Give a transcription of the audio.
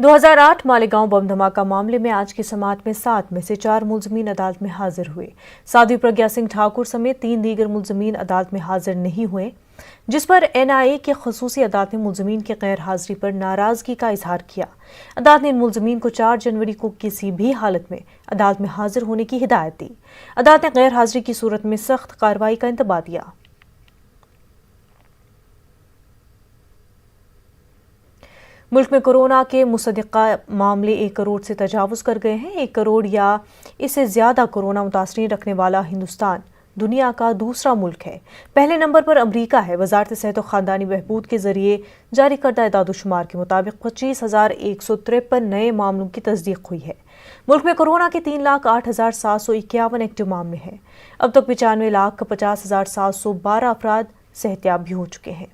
2008 मालेगांव बम धमाका मामले में आज की समाअत में 7 में से 4 मुलजमीन अदालत में हाजिर हुए। साध्वी प्रज्ञा सिंह ठाकुर समेत 3 दीगर मुलजमीन अदालत में हाजिर नहीं हुए, जिस पर NIA की खसूसी अदालत ने मुलजमीन की गैर हाजिरी पर नाराजगी का इजहार किया। अदालत ने इन मुलजमीन को 4 जनवरी को किसी भी हालत में अदालत में हाजिर होने की हिदायत दी। अदालत ने गैर हाजिरी की सूरत में सख्त कार्रवाई का इंतबाह दिया। मुल्क में कोरोना के मुसद्दिक़ा मामले 1 करोड़ से तजावुज़ कर गए हैं। 1 करोड़ या इससे ज़्यादा कोरोना मुतासरीन रखने वाला हिंदुस्तान दुनिया का दूसरा मुल्क है। पहले नंबर पर अमरीका है। वज़ारत सेहत और ख़ानदानी बहबूद के ज़रिए जारी करदा इदाद-ओ-शुमार के मुताबिक 25,153 नए मामलों की तस्दीक हुई है। मुल्क में कोरोना के 3,08,751 एक्टिव मामले हैं। अब तक 95,50,712 अफराद सेहतयाब भी हो चुके हैं।